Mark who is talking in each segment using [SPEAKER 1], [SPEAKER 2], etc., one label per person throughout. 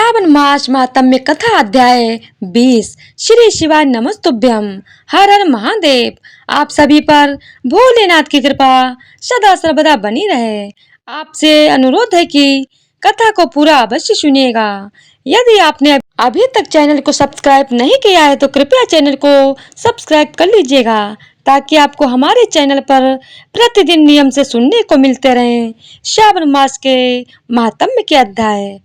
[SPEAKER 1] श्रावण मास महात्म्य कथा अध्याय 20। श्री शिवाय नमस्तुभ्यम। हर हर महादेव। आप सभी पर भोलेनाथ की कृपा सदा सर्वदा बनी रहे। आपसे अनुरोध है कि कथा को पूरा अवश्य सुनिएगा। यदि आपने अभी तक चैनल को सब्सक्राइब नहीं किया है तो कृपया चैनल को सब्सक्राइब कर लीजिएगा, ताकि आपको हमारे चैनल पर प्रतिदिन नियम से सुनने को मिलते रहें श्रावण मास के महात्म्य के अध्याय।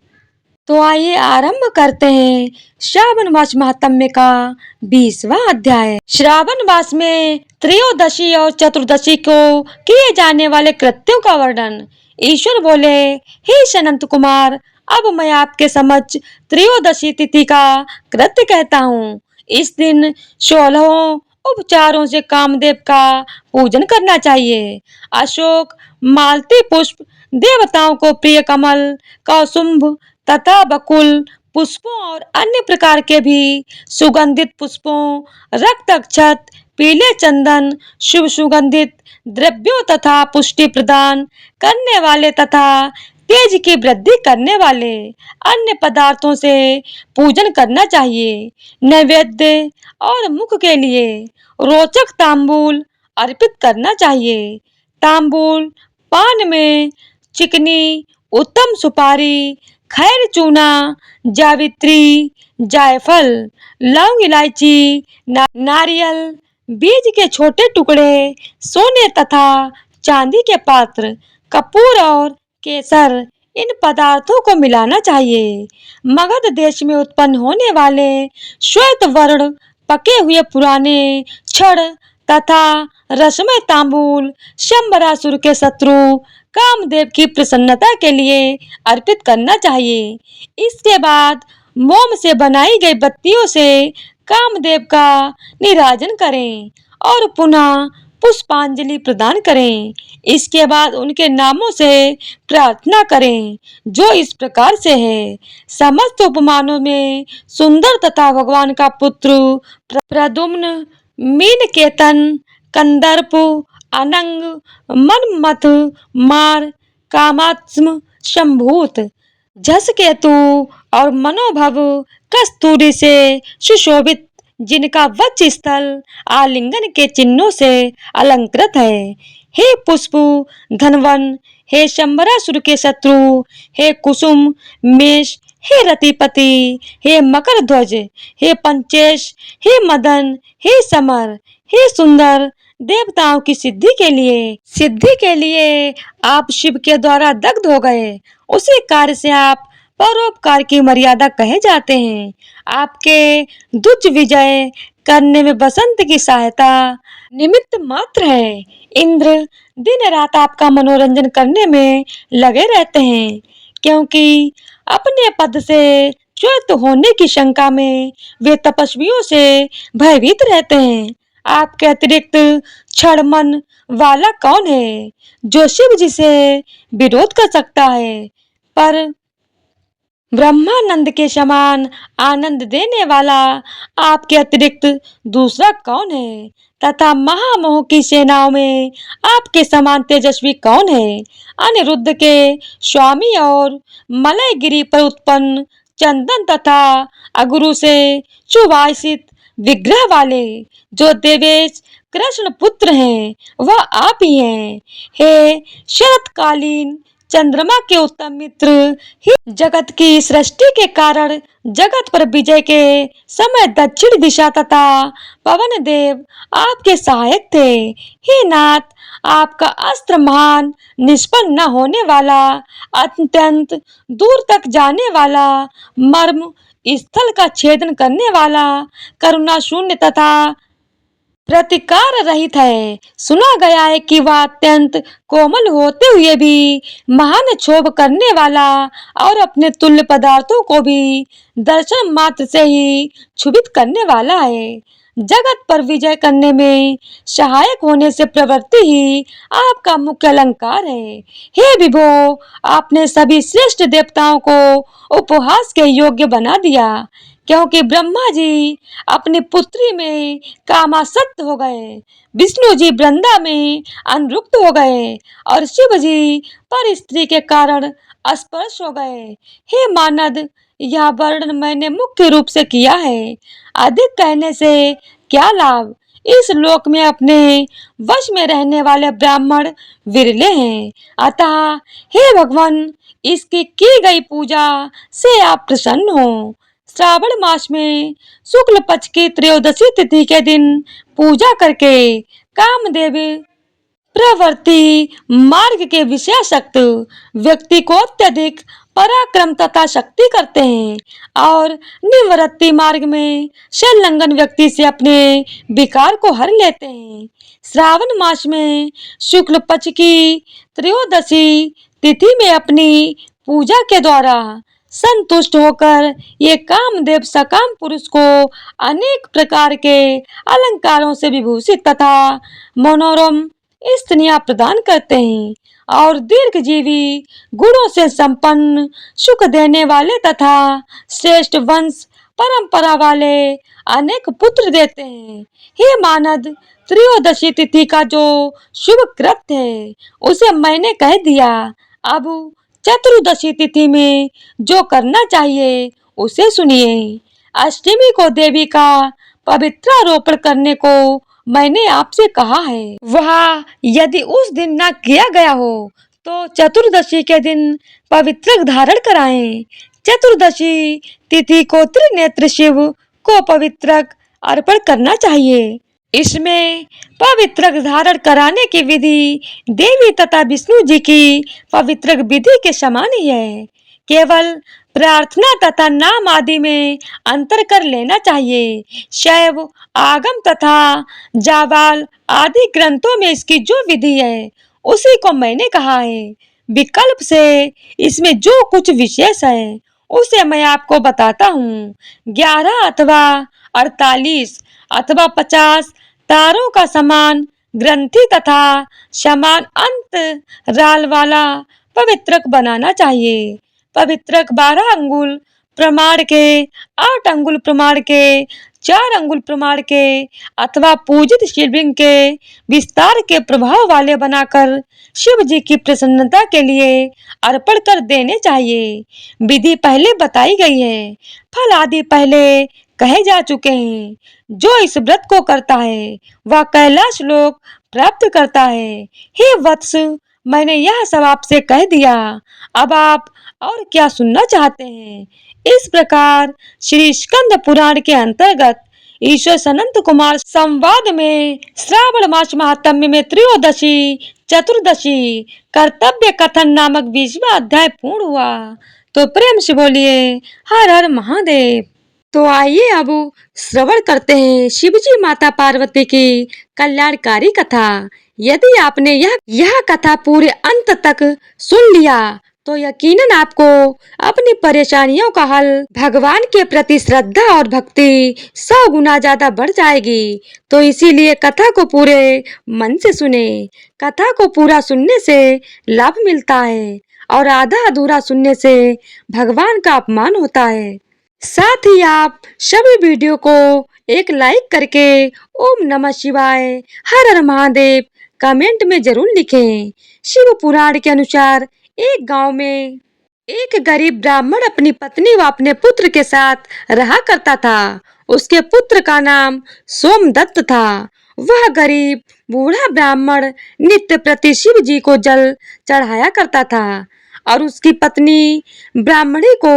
[SPEAKER 1] तो आइए आरंभ करते हैं श्रावण मास महात्म्य का 20वां अध्याय। श्रावण मास में त्रयोदशी और चतुर्दशी को किए जाने वाले कृत्यों का वर्णन। ईश्वर बोले, हे सनंत कुमार, अब मैं आपके समक्ष त्रयोदशी तिथि का कृत्य कहता हूँ। इस दिन 16 उपचारों से कामदेव का पूजन करना चाहिए। अशोक, मालती पुष्प, देवताओं को प्रिय कमल, कौसुंभ तथा बकुल पुष्पों और अन्य प्रकार के भी सुगंधित पुष्पों, रक्त अक्षत, पीले चंदन, शुभ सुगंधित द्रव्यों तथा पुष्टि प्रदान करने वाले तथा तेज की वृद्धि करने वाले अन्य पदार्थों से पूजन करना चाहिए। नैवेद्य और मुख के लिए रोचक तांबूल अर्पित करना चाहिए। तांबूल पान में चिकनी, उत्तम सुपारी, खैर चूना, जावित्री, जायफल, लौंग, इलायची, नारियल, बीज के छोटे टुकड़े, सोने तथा चांदी के पात्र, कपूर और केसर, इन पदार्थों को मिलाना चाहिए। मगध देश में उत्पन्न होने वाले श्वेत वर्ण पके हुए पुराने छड़ तथा रसमय तांबूल शंबरासुर के शत्रु कामदेव की प्रसन्नता के लिए अर्पित करना चाहिए। इसके बाद मोम से बनाई गई बत्तियों से कामदेव का निराजन करें और पुनः पुष्पांजलि प्रदान करें। इसके बाद उनके नामों से प्रार्थना करें, जो इस प्रकार से है। समस्त उपमानों में सुंदर तथा भगवान का पुत्र प्रद्युम्न, मीनकेतन, कंदर्प, अनंग, मनमथ, मार, कामात्म, शंभूत, झसकेतु और मनोभव कस्तूरी से सुशोभित, जिनका वक्ष स्थल आलिंगन के चिन्हों से अलंकृत है। हे पुष्प धनवन, हे शंबरासुर के शत्रु, हे कुसुम मेष, हे रतिपति, हे मकर ध्वज, हे पंचेश, हे मदन, हे समर, हे सुंदर, देवताओं की सिद्धि के लिए आप शिव के द्वारा दग्ध हो गए। उसी कार्य से आप परोपकार की मर्यादा कहे जाते हैं। आपके दुज विजय करने में बसंत की सहायता निमित्त मात्र है। इंद्र दिन रात आपका मनोरंजन करने में लगे रहते हैं, क्योंकि अपने पद से च्युत होने की शंका में वे तपस्वियों से भयभीत रहते हैं। आपके अतिरिक्त क्षण मन वाला कौन है जो शिव जी से विरोध कर सकता है? पर ब्रह्मानंद के समान आनंद देने वाला आपके अतिरिक्त दूसरा कौन है? तथा महामोह की सेनाओं में आपके समान तेजस्वी कौन है? अनिरुद्ध के स्वामी और मलयगिरी पर उत्पन्न चंदन तथा अगुरु से सुवासित विग्रह वाले जो देवेश कृष्ण पुत्र हैं, वह आप ही हैं। हे शरतकालीन चंद्रमा के उत्तम मित्र, ही जगत की सृष्टि के कारण जगत पर विजय के समय दक्षिण दिशा तथा पवन देव आपके सहायक थे। हे नाथ, आपका अस्त्र महान, निष्फल न होने वाला, अत्यंत दूर तक जाने वाला, मर्म स्थल का छेदन करने वाला, करुणा शून्य तथा प्रतिकार रहित है। सुना गया है कि वह अत्यंत कोमल होते हुए भी महान क्षोभ करने वाला और अपने तुल्य पदार्थों को भी दर्शन मात्र से ही क्षुभित करने वाला है। जगत पर विजय करने में सहायक होने से प्रवृत्ति ही आपका मुख्य अलंकार है। हे विभो, आपने सभी श्रेष्ठ देवताओं को उपहास के योग्य बना दिया, क्योंकि ब्रह्मा जी अपनी पुत्री में कामासक्त हो गए, विष्णु जी वृंदा में अनुरक्त हो गए और शिव जी पर स्त्री के कारण अस्पर्श हो गए। हे मानद, यह वर्णन मैंने मुख्य रूप से किया है। अधिक कहने से क्या लाभ? इस लोक में अपने वश में रहने वाले ब्राह्मण विरले हैं। अतः हे भगवान, इसकी की गई पूजा से आप प्रसन्न हो। श्रावण मास में शुक्ल पक्ष की त्रयोदशी तिथि के दिन पूजा करके कामदेव प्रवृत्ति मार्ग के विशेषज्ञ व्यक्ति को अत्यधिक पराक्रम तथा शक्ति करते हैं और निवृत्ति मार्ग में संलग्न व्यक्ति से अपने विकार को हर लेते हैं। श्रावण मास में शुक्ल पक्ष की त्रयोदशी तिथि में अपनी पूजा के द्वारा संतुष्ट होकर ये कामदेव सकाम पुरुष को अनेक प्रकार के अलंकारों से विभूषित तथा मनोरम स्त्रियां प्रदान करते हैं और दीर्घजीवी गुणों से संपन्न सुख देने वाले तथा श्रेष्ठ वंश परंपरा वाले अनेक पुत्र देते हैं। हे मानद, त्रयोदशी तिथि का जो शुभ कृत्य है उसे मैंने कह दिया। अब चतुर्दशी तिथि में जो करना चाहिए उसे सुनिए। अष्टमी को देवी का पवित्रारोपण करने को मैंने आपसे कहा है। वह यदि उस दिन न किया गया हो तो चतुर्दशी के दिन पवित्रक धारण कराएं। चतुर्दशी तिथि को त्रिनेत्र शिव को पवित्रक अर्पण करना चाहिए। इसमें पवित्रक धारण कराने की विधि देवी तथा विष्णु जी की पवित्रक विधि के समान ही है। केवल प्रार्थना तथा नाम आदि में अंतर कर लेना चाहिए। शैव आगम तथा जावाल आदि ग्रंथों में इसकी जो विधि है उसी को मैंने कहा है। विकल्प से इसमें जो कुछ विशेष है उसे मैं आपको बताता हूँ। 11 अथवा 48 अथवा 50 तारों का समान ग्रंथि तथा समान अंतराल वाला पवित्रक बनाना चाहिए। पवित्रक 12 अंगुल प्रमाण के, 8 अंगुल प्रमाण के, 4 अंगुल प्रमाण के अथवा पूजित शिवलिंग के विस्तार के प्रभाव वाले बनाकर शिव जी की प्रसन्नता के लिए अर्पण कर देने चाहिए। विधि पहले बताई गई है, फल आदि पहले कहे जा चुके हैं। जो इस व्रत को करता है वह कैलाश लोक प्राप्त करता है। हे वत्स, मैंने यह सब आपसे कह दिया, अब आप और क्या सुनना चाहते हैं? इस प्रकार श्री स्कंद पुराण के अंतर्गत ईश्वर सनंत कुमार संवाद में श्रावण मास महात्म्य में त्रयोदशी चतुर्दशी कर्तव्य कथन नामक 20वां अध्याय पूर्ण हुआ। तो प्रेम से बोलिए हर हर महादेव। तो आइए अब श्रवण करते हैं शिवजी माता पार्वती की कल्याणकारी कथा। यदि आपने यह कथा पूरे अंत तक सुन लिया तो यकीनन आपको अपनी परेशानियों का हल भगवान के प्रति श्रद्धा और भक्ति 100 गुना ज्यादा बढ़ जाएगी। तो इसीलिए कथा को पूरे मन से सुने। कथा को पूरा सुनने से लाभ मिलता है और आधा अधूरा सुनने से भगवान का अपमान होता है। साथ ही आप सभी वीडियो को एक लाइक करके ओम नमः शिवाय हर हर महादेव कमेंट में जरूर लिखें। शिव पुराण के अनुसार एक गांव में एक गरीब ब्राह्मण अपनी पत्नी व अपने पुत्र के साथ रहा करता था। उसके पुत्र का नाम सोमदत्त था। वह गरीब बूढ़ा ब्राह्मण नित्य प्रति शिव जी को जल चढ़ाया करता था और उसकी पत्नी ब्राह्मणी को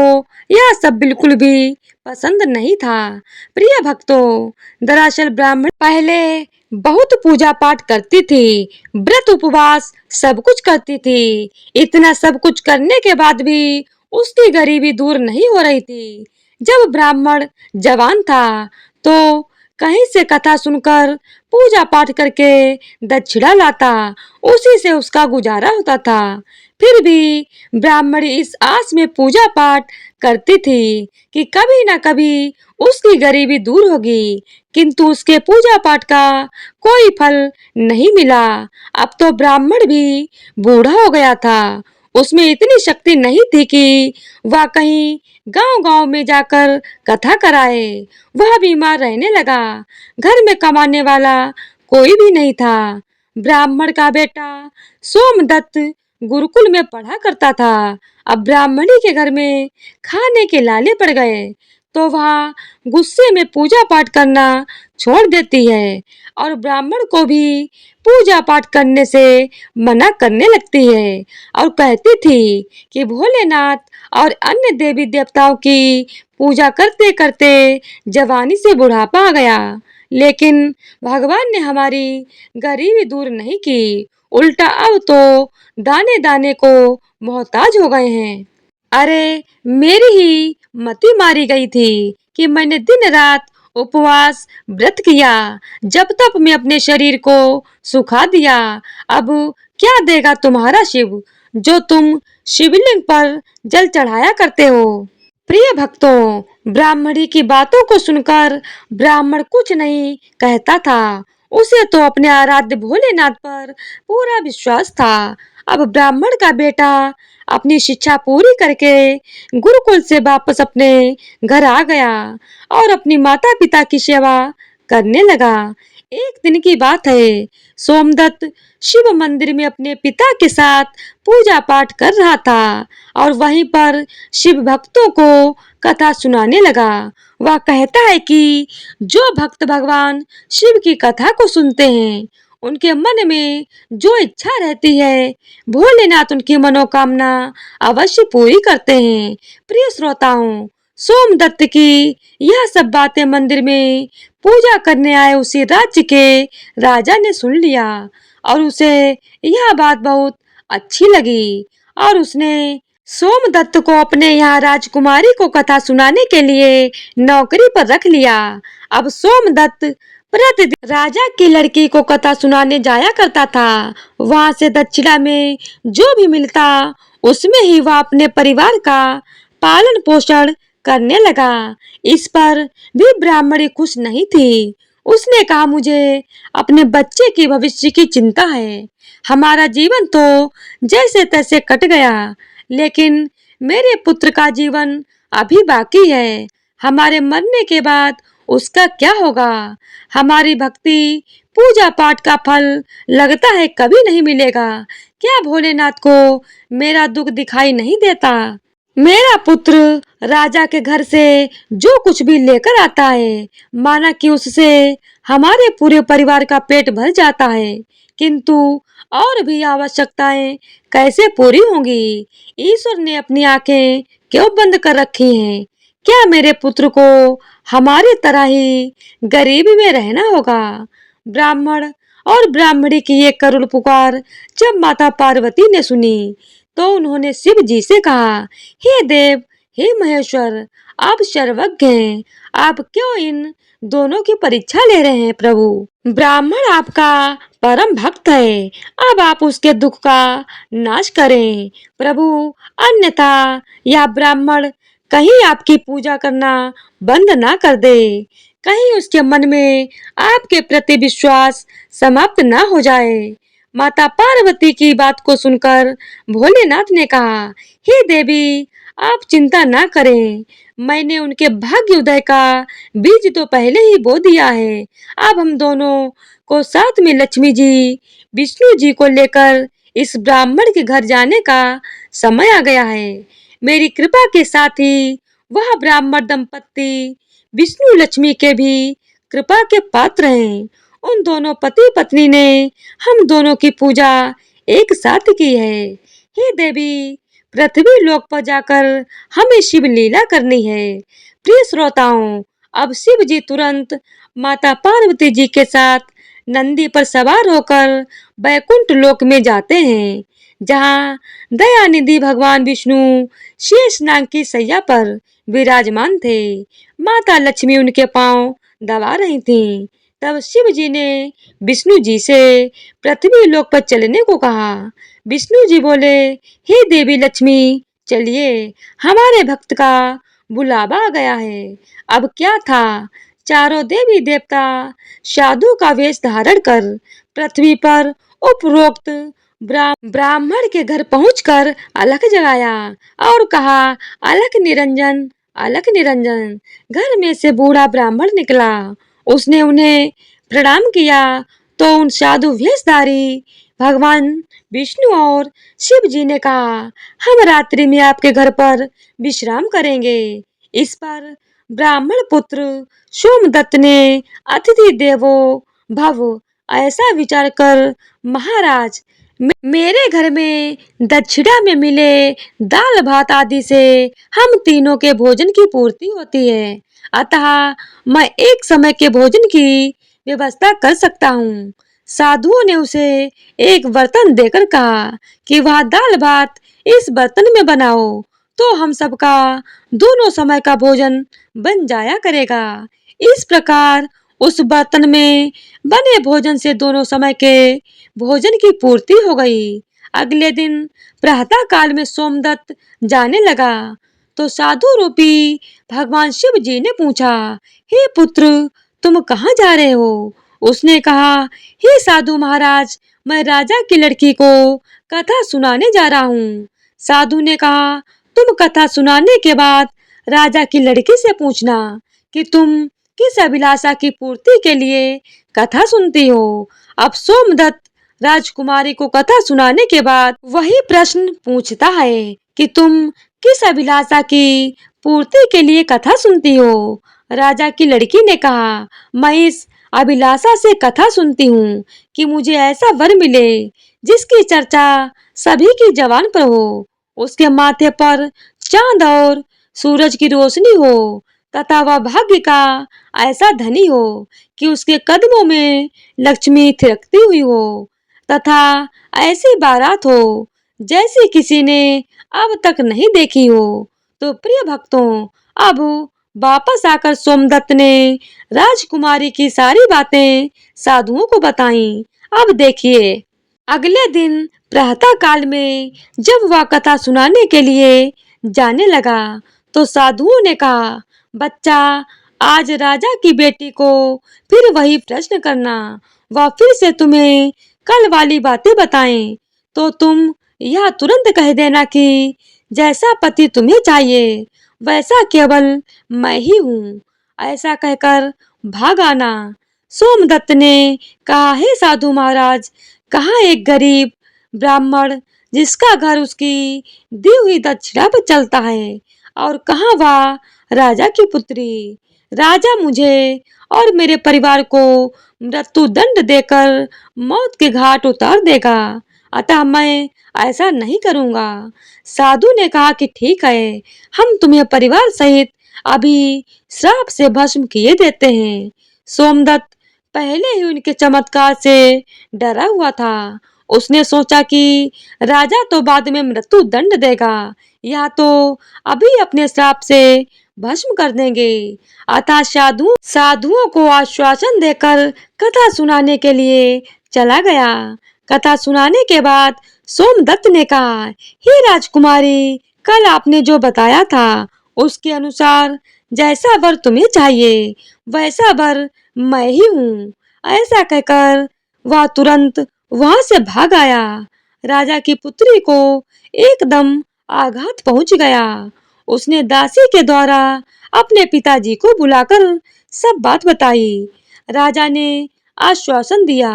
[SPEAKER 1] यह सब बिल्कुल भी पसंद नहीं था। प्रिय भक्तों, दरअसल ब्राह्मण पहले बहुत पूजा पाठ करती थी, व्रत उपवास सब कुछ करती थी। इतना सब कुछ करने के बाद भी उसकी गरीबी दूर नहीं हो रही थी। जब ब्राह्मण जवान था तो कहीं से कथा सुनकर पूजा पाठ करके दक्षिणा लाता, उसी से उसका गुजारा होता था। फिर भी ब्राह्मणी इस आस में पूजा पाठ करती थी कि कभी न कभी उसकी गरीबी दूर होगी, किंतु उसके पूजा पाठ का कोई फल नहीं मिला। अब तो ब्राह्मण भी बूढ़ा हो गया था। उसमें इतनी शक्ति नहीं थी कि वह कहीं गांव-गांव में जाकर कथा कराए। वह बीमार रहने लगा। घर में कमाने वाला कोई भी नहीं था। ब्राह्मण का बेटा सोमदत्त गुरुकुल में पढ़ा करता था, अब ब्राह्मणी के घर में खाने के लाले पड़ गए तो वह गुस्से में पूजा पाठ करना छोड़ देती है और ब्राह्मण को भी पूजा पाठ करने से मना करने लगती है और कहती थी कि भोलेनाथ और अन्य देवी देवताओं की पूजा करते करते जवानी से बुढ़ापा आ गया, लेकिन भगवान ने हमारी गरीबी दूर नहीं की, उल्टा अब तो दाने दाने को मोहताज हो गए हैं। अरे मेरी ही मति मारी गई थी कि मैंने दिन रात उपवास व्रत किया, जब तक मैं अपने शरीर को सुखा दिया। अब क्या देगा तुम्हारा शिव जो तुम शिवलिंग पर जल चढ़ाया करते हो। प्रिय भक्तों, ब्राह्मणी की बातों को सुनकर ब्राह्मण कुछ नहीं कहता था। उसे तो अपने आराध्य भोलेनाथ पर पूरा विश्वास था। अब ब्राह्मण का बेटा अपनी शिक्षा पूरी करके गुरुकुल से वापस अपने घर आ गया और अपनी माता पिता की सेवा करने लगा। एक दिन की बात है, सोमदत्त शिव मंदिर में अपने पिता के साथ पूजा पाठ कर रहा था और वहीं पर शिव भक्तों को कथा सुनाने लगा। वह कहता है कि जो भक्त भगवान शिव की कथा को सुनते हैं, उनके मन में जो इच्छा रहती है, भोलेनाथ उनकी मनोकामना अवश्य पूरी करते हैं। प्रिय श्रोताओं, सोमदत्त की यह सब बातें मंदिर में पूजा करने आए उसी राज्य के राजा ने सुन लिया और उसे यह बात बहुत अच्छी लगी और उसने सोमदत्त को अपने यहाँ राजकुमारी को कथा सुनाने के लिए नौकरी पर रख लिया। अब सोमदत्त प्रतिदिन राजा की लड़की को कथा सुनाने जाया करता था। वहां से दक्षिणा में जो भी मिलता उसमें ही वह अपने परिवार का पालन पोषण करने लगा। इस पर भी ब्राह्मणी खुश नहीं थी। उसने कहा, मुझे अपने बच्चे की भविष्य की चिंता है। हमारा जीवन तो जैसे तैसे कट गया, लेकिन मेरे पुत्र का जीवन अभी बाकी है। हमारे मरने के बाद उसका क्या होगा। हमारी भक्ति पूजा पाठ का फल लगता है कभी नहीं मिलेगा। क्या भोलेनाथ को मेरा दुख दिखाई नहीं देता। मेरा पुत्र राजा के घर से जो कुछ भी लेकर आता है, माना कि उससे हमारे पूरे परिवार का पेट भर जाता है, किंतु और भी आवश्यकताएं कैसे पूरी होंगी। ईश्वर ने अपनी आंखें क्यों बंद कर रखी हैं। क्या मेरे पुत्र को हमारे तरह ही गरीबी में रहना होगा। ब्राह्मण और ब्राह्मणी की ये करुण पुकार जब माता पार्वती ने सुनी तो उन्होंने शिव जी से कहा, हे देव, हे महेश्वर, आप सर्वज्ञ हैं, आप क्यों इन दोनों की परीक्षा ले रहे हैं। प्रभु, ब्राह्मण आपका परम भक्त है, अब आप उसके दुख का नाश करें प्रभु, अन्यथा यह ब्राह्मण कहीं आपकी पूजा करना बंद ना कर दे, कहीं उसके मन में आपके प्रति विश्वास समाप्त ना हो जाए। माता पार्वती की बात को सुनकर भोलेनाथ ने कहा, हे देवी, आप चिंता ना करें, मैंने उनके भाग्य उदय का बीज तो पहले ही बो दिया है। अब हम दोनों को साथ में लक्ष्मी जी, विष्णु जी को लेकर इस ब्राह्मण के घर जाने का समय आ गया है। मेरी कृपा के साथ ही वह ब्राह्मण दंपत्ति विष्णु लक्ष्मी के भी कृपा के पात्र हैं। उन दोनों पति पत्नी ने हम दोनों की पूजा एक साथ की है। हे देवी, पृथ्वी लोक पर जाकर हमें शिव लीला करनी है। प्रिय श्रोताओं, अब शिव जी तुरंत माता पार्वती जी के साथ नंदी पर सवार होकर बैकुंठ लोक में जाते हैं, जहाँ दयानिधि भगवान विष्णु शेषनाग की सैया पर विराजमान थे। माता लक्ष्मी उनके पांव दबा रही थीं। तब शिव जी ने विष्णु जी से पृथ्वी लोक पर चलने को कहा। विष्णु जी बोले, हे देवी लक्ष्मी, चलिए, हमारे भक्त का बुलावा आ गया है। अब क्या था, चारों देवी देवता साधु का वेश धारण कर पृथ्वी पर उपरोक्त ब्राह्मण के घर पहुंचकर अलख जगाया और कहा, अलख निरंजन, अलख निरंजन। घर में से बूढ़ा ब्राह्मण निकला। उसने उन्हें प्रणाम किया तो उन साधु वेशधारी भगवान विष्णु और शिव जी ने कहा, हम रात्रि में आपके घर पर विश्राम करेंगे। इस पर ब्राह्मण पुत्र सोमदत्त ने अतिथि देवो भव ऐसा विचार कर, महाराज मेरे घर में दक्षिणा में मिले दाल भात आदि से हम तीनों के भोजन की पूर्ति होती है, अतः मैं एक समय के भोजन की व्यवस्था कर सकता हूँ। साधुओं ने उसे एक बर्तन देकर कहा कि वह दाल भात इस बर्तन में बनाओ, तो हम सबका दोनों समय का भोजन बन जाया करेगा। इस प्रकार उस बर्तन में बने भोजन से दोनों समय के भोजन की पूर्ति हो गई। अगले दिन प्रातः काल में सोमदत्त जाने लगा तो साधु रूपी भगवान शिव जी ने पूछा, हे पुत्र, तुम कहाँ जा रहे हो? उसने कहा, हे साधु महाराज, मैं राजा की लड़की को कथा सुनाने जा रहा हूँ। साधु ने कहा, तुम कथा सुनाने के बाद राजा की लड़की से पूछना कि तुम किस अभिलाषा की पूर्ति के लिए कथा सुनती हो। अब सोमदत्त राजकुमारी को कथा सुनाने के बाद वही प्रश्न पूछता है कि तुम किस अभिलाषा की पूर्ति के लिए कथा सुनती हो। राजा की लड़की ने कहा, मैं इस अभिलाषा से कथा सुनती हूँ कि मुझे ऐसा वर मिले जिसकी चर्चा सभी की जबान पर हो, उसके माथे पर चांद और सूरज की रोशनी हो तथा वह भाग्य का ऐसा धनी हो कि उसके कदमों में लक्ष्मी थिरकती हुई हो तथा ऐसी बारात हो जैसी किसी ने अब तक नहीं देखी हो। तो प्रिय भक्तों, अब वापस आकर सोमदत्त ने राजकुमारी की सारी बातें साधुओं को बताईं। अब देखिए, अगले दिन प्रातः काल में जब वह कथा सुनाने के लिए जाने लगा तो साधुओं ने कहा, बच्चा, आज राजा की बेटी को फिर वही प्रश्न करना, वह फिर से तुम्हें कल वाली बातें बताएं तो तुम यह तुरंत कह देना कि जैसा पति तुम्हें चाहिए वैसा केवल मैं ही हूँ, ऐसा कहकर भाग आना। सोमदत्त ने कहा, हे साधु महाराज, कहाँ एक गरीब ब्राह्मण जिसका घर उसकी दी हुई दक्षिणा पर चलता है, और कहाँ वह राजा की पुत्री। राजा मुझे और मेरे परिवार को मृत्यु दंड देकर मौत के घाट उतार देगा, अतः मैं ऐसा नहीं करूंगा। साधु ने कहा कि ठीक है, हम तुम्हें परिवार सहित अभी श्राप से भस्म किए देते हैं। सोमदत्त पहले ही उनके चमत्कार से डरा हुआ था। उसने सोचा कि राजा तो बाद में मृत्यु दंड देगा, या तो अभी अपने श्राप से भस्म कर देंगे। अतः साधुओं को आश्वासन देकर कथा सुनाने के लिए चला गया। कथा सुनाने के बाद सोमदत्त ने कहा, हे राजकुमारी, कल आपने जो बताया था उसके अनुसार जैसा वर तुम्हें चाहिए वैसा वर मैं ही हूँ। ऐसा कहकर वह तुरंत वहां से भाग आया। राजा की पुत्री को एकदम आघात पहुंच गया। उसने दासी के द्वारा अपने पिताजी को बुलाकर सब बात बताई। राजा ने आश्वासन दिया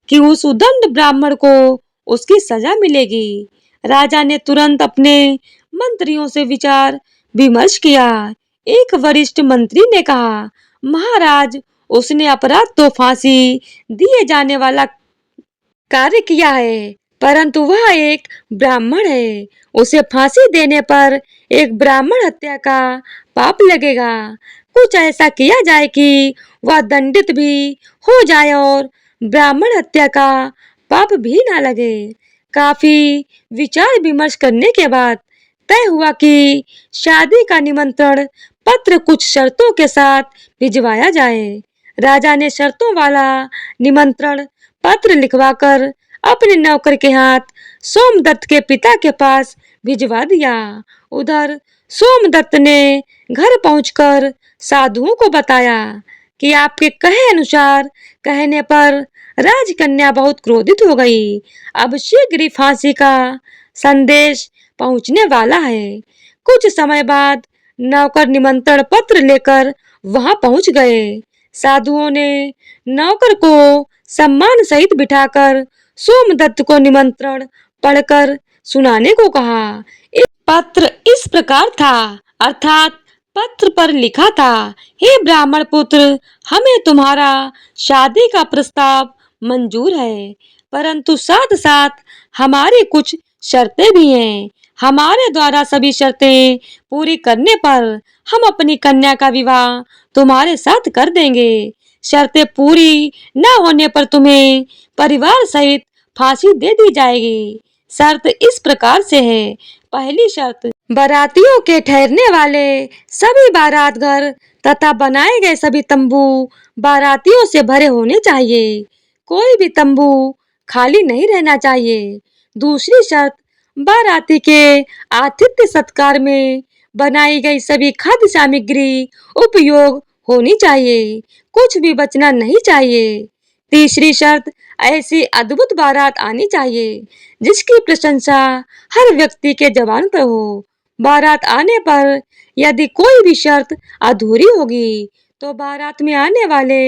[SPEAKER 1] कि उस उद्दंड ब्राह्मण को उसकी सजा मिलेगी। राजा ने तुरंत अपने मंत्रियों से विचार विमर्श किया। एक वरिष्ठ मंत्री ने कहा, महाराज, उसने अपराध तो फांसी दिए जाने वाला कार्य किया है, परंतु वह एक ब्राह्मण है। उसे फांसी देने पर एक ब्राह्मण हत्या का पाप लगेगा। कुछ ऐसा किया जाए कि वह दंडित भी हो जाए और ब्राह्मण हत्या का पाप भी ना लगे। काफी विचार विमर्श करने के बाद तय हुआ कि शादी का निमंत्रण पत्र कुछ शर्तों के साथ भिजवाया जाए। राजा ने शर्तों वाला निमंत्रण पत्र लिखवाकर अपने नौकर के हाथ सोमदत्त के पिता के पास भिजवा दिया। उधर सोमदत्त ने घर पहुंचकर साधुओं को बताया कि आपके कहे अनुसार कहने पर राजकन्या बहुत क्रोधित हो गई। अब शीघ्र ही फांसी का संदेश पहुंचने वाला है। कुछ समय बाद नौकर निमंत्रण पत्र लेकर वहां पहुंच गए। साधुओं ने नौकर को सम्मान सहित बिठाकर सोमदत्त को निमंत्रण पढ़कर सुनाने को कहा। इस पत्र इस प्रकार था, अर्थात पत्र पर लिखा था, हे ब्राह्मण पुत्र, हमें तुम्हारा शादी का प्रस्ताव मंजूर है, परंतु साथ साथ हमारी कुछ शर्तें भी हैं। हमारे द्वारा सभी शर्तें पूरी करने पर हम अपनी कन्या का विवाह तुम्हारे साथ कर देंगे। शर्तें पूरी न होने पर तुम्हें परिवार सहित फांसी दे दी जाएगी। शर्त इस प्रकार से है। पहली शर्त, बारातियों के ठहरने वाले सभी बारात घर तथा बनाए गए सभी तंबू बारातियों से भरे होने चाहिए। कोई भी तंबू खाली नहीं रहना चाहिए। दूसरी शर्त, बाराती के आतिथ्य सत्कार में बनाई गई सभी खाद्य सामग्री उपयोग होनी चाहिए, कुछ भी बचना नहीं चाहिए। तीसरी शर्त, ऐसी अद्भुत बारात आनी चाहिए जिसकी प्रशंसा हर व्यक्ति के जबान पर हो। बारात आने पर यदि कोई भी शर्त अधूरी होगी तो बारात में आने वाले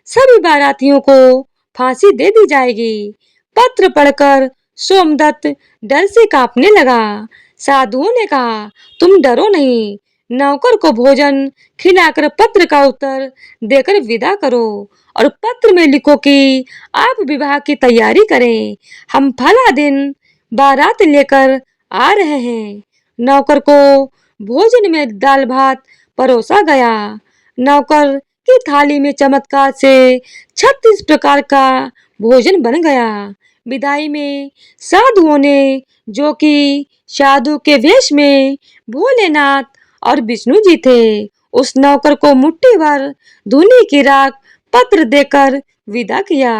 [SPEAKER 1] सभी बारातियों को फांसी दे दी जाएगी। पत्र पढ़कर सोमदत्त डर से कांपने लगा। साधुओं ने कहा, तुम डरो नहीं, नौकर को भोजन खिलाकर पत्र का उत्तर देकर विदा करो और पत्र में लिखो कि आप विवाह की तैयारी करें, हम फला दिन बारात लेकर आ रहे हैं। नौकर को भोजन में दाल भात परोसा गया। नौकर की थाली में चमत्कार से 36 प्रकार का भोजन बन गया। विदाई में साधुओं ने, जो कि साधु के वेश में भोलेनाथ और विष्णु जी थे, उस नौकर को मुट्ठी भर धूनी की राख पत्र देकर विदा किया।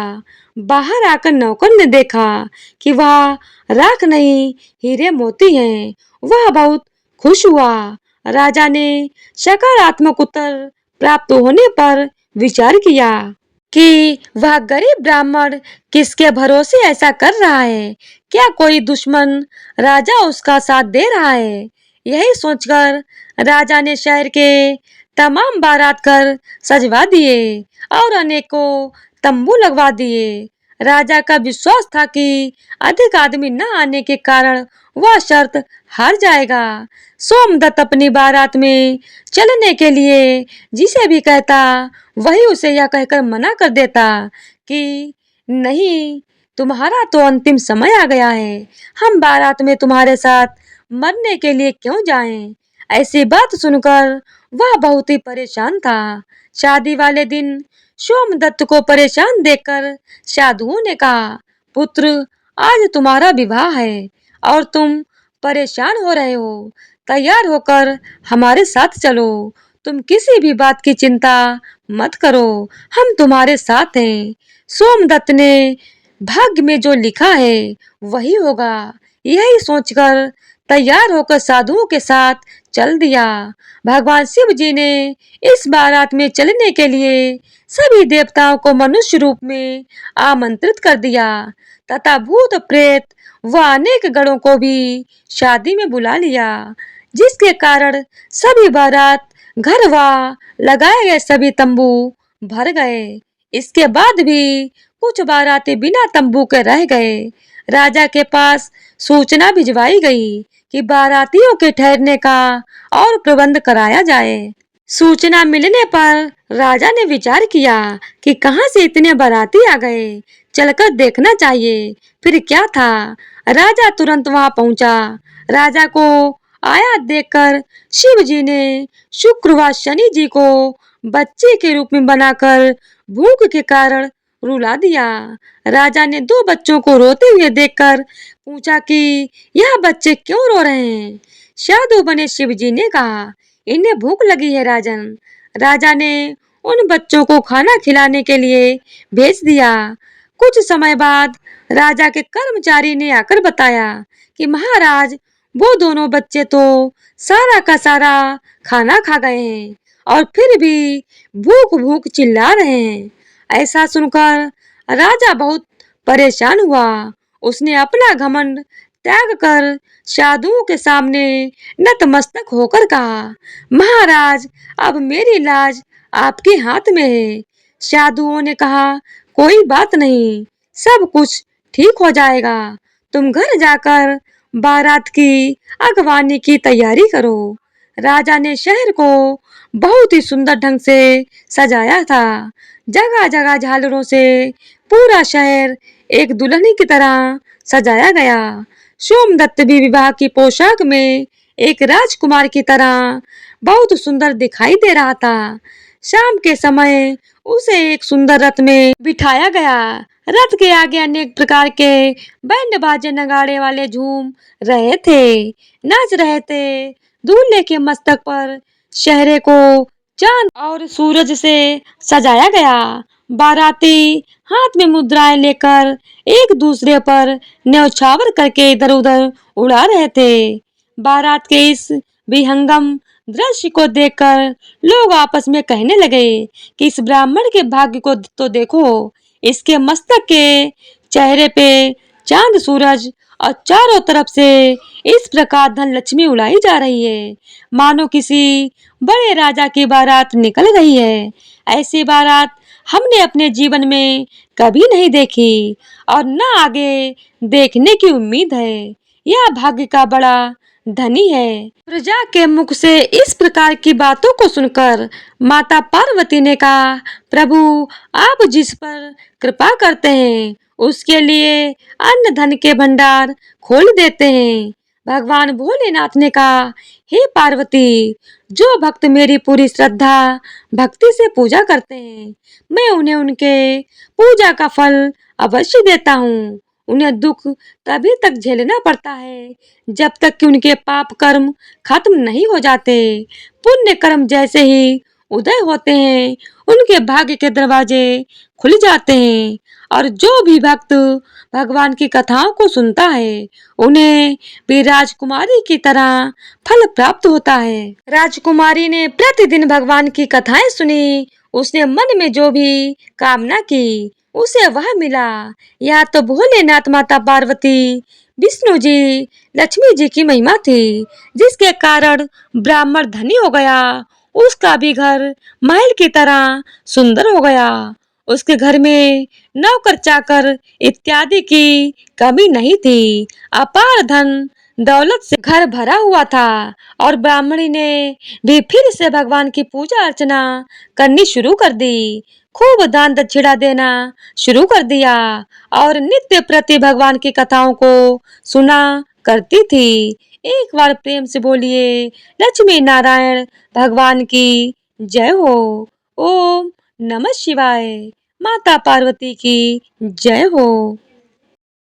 [SPEAKER 1] बाहर आकर नौकर ने देखा कि वह राख नहीं, हीरे मोती हैं। वह बहुत खुश हुआ। राजा ने सकारात्मक उत्तर प्राप्त होने पर विचार किया कि वह गरीब ब्राह्मण किसके भरोसे ऐसा कर रहा है। क्या कोई दुश्मन राजा उसका साथ दे रहा है? यही सोचकर राजा ने शहर के तमाम बारात घर सजवा दिए और अनेकों तंबू लगवा दिए। राजा का विश्वास था कि अधिक आदमी न आने के कारण वह शर्त हार जाएगा। सोमदत्त अपनी बारात में चलने के लिए जिसे भी कहता, वही उसे यह कहकर मना कर देता कि नहीं, तुम्हारा तो अंतिम समय आ गया है, हम बारात में तुम्हारे साथ मरने के लिए क्यों जाएं? ऐसी बात सुनकर वह बहुत ही परेशान था। शादी वाले दिन सोमदत्त को परेशान देखकर साधुओं ने कहा, पुत्र, आज तुम्हारा विवाह है और तुम परेशान हो रहे हो। तैयार होकर हमारे साथ चलो। तुम किसी भी बात की चिंता मत करो, हम तुम्हारे साथ हैं। सोमदत्त ने भाग्य में जो लिखा है वही होगा, यही सोचकर तैयार होकर साधुओं के साथ चल दिया। भगवान शिव जी ने इस बारात में चलने के लिए सभी देवताओं को मनुष्य रूप में आमंत्रित कर दिया तथा भूत प्रेत व अनेक गणों को भी शादी में बुला लिया, जिसके कारण सभी बारात घर व लगाए गए सभी तंबू भर गए। इसके बाद भी कुछ बाराती बिना तंबू के रह गए। राजा के पास सूचना भिजवाई गई कि बारातियों के ठहरने का और प्रबंध कराया जाए। सूचना मिलने पर राजा ने विचार किया कि कहां से इतने बाराती आ गए, चलकर देखना चाहिए। फिर क्या था, राजा तुरंत वहां पहुंचा। राजा को आया देखकर शिव जी ने शुक्र व शनि जी को बच्चे के रूप में बनाकर भूख के कारण रुला दिया। राजा ने दो बच्चों को रोते हुए देखकर पूछा कि यह बच्चे क्यों रो रहे हैं। साधु बने शिव जी ने कहा, इन्हें भूख लगी है राजन। राजा ने उन बच्चों को खाना खिलाने के लिए भेज दिया। कुछ समय बाद राजा के कर्मचारी ने आकर बताया कि महाराज, वो दोनों बच्चे तो सारा का सारा खाना खा गए हैं और फिर भी भूख भूख चिल्ला रहे हैं। ऐसा सुनकर राजा बहुत परेशान हुआ। उसने अपना घमंड त्याग कर साधुओं के सामने नतमस्तक होकर कहा, महाराज, अब मेरी लाज आपके हाथ में है। साधुओं ने कहा, कोई बात नहीं, सब कुछ ठीक हो जाएगा। तुम घर जाकर बारात की अगवानी की तैयारी करो। राजा ने शहर को बहुत ही सुंदर ढंग से सजाया था। जगह जगह झालरों से पूरा शहर एक दुल्हन की तरह सजाया गया। सोमदत्त भी विवाह की पोशाक में एक राजकुमार की तरह बहुत सुंदर दिखाई दे रहा था। शाम के समय उसे एक सुंदर रथ में बिठाया गया। रथ के आगे अनेक प्रकार के बैंड बाजे नगाड़े वाले झूम रहे थे, नाच रहे थे। दूल्हे के मस्तक पर चेहरे को चांद और सूरज से सजाया गया। बाराती हाथ में मुद्राएं लेकर एक दूसरे पर न्यौछावर करके इधर उधर उड़ा रहे थे। बारात के इस विहंगम दृश्य को देखकर लोग आपस में कहने लगे कि इस ब्राह्मण के भाग्य को तो देखो। इसके मस्तक के चेहरे पे चांद सूरज और चारों तरफ से इस प्रकार धन लक्ष्मी उड़ाई जा रही है, मानो किसी बड़े राजा की बारात निकल रही है। ऐसी बारात हमने अपने जीवन में कभी नहीं देखी और न आगे देखने की उम्मीद है। यह भाग्य का बड़ा धनी है। प्रजा के मुख से इस प्रकार की बातों को सुनकर माता पार्वती ने कहा, प्रभु आप जिस पर कृपा करते हैं उसके लिए अन्न धन के भंडार खोल देते हैं। भगवान भोलेनाथ ने कहा, हे पार्वती, जो भक्त मेरी पूरी श्रद्धा भक्ति से पूजा करते हैं मैं उन्हें उनके पूजा का फल अवश्य देता हूँ। उन्हें दुख तभी तक झेलना पड़ता है जब तक कि उनके पाप कर्म खत्म नहीं हो जाते। पुण्य कर्म जैसे ही उदय होते हैं उनके भाग्य के दरवाजे खुल जाते हैं और जो भी भक्त भगवान की कथाओं को सुनता है उन्हें भी राजकुमारी की तरह फल प्राप्त होता है। राजकुमारी ने प्रतिदिन भगवान की कथाएं सुनी। उसने मन में जो भी कामना की उसे वह मिला। यह तो भोलेनाथ, माता पार्वती, विष्णु जी, लक्ष्मी जी की महिमा थी जिसके कारण ब्राह्मण धनी हो गया। उसका भी घर महल की तरह सुंदर हो गया। उसके घर में नौकर चाकर इत्यादि की कमी नहीं थी। अपार धन दौलत से घर भरा हुआ था और ब्राह्मणी ने भी फिर से भगवान की पूजा अर्चना करनी शुरू कर दी। खूब दान दक्षिणा देना शुरू कर दिया और नित्य प्रति भगवान की कथाओं को सुना करती थी। एक बार प्रेम से बोलिए लक्ष्मी नारायण भगवान की जय हो। ओम नमः शिवाय। माता पार्वती की जय हो।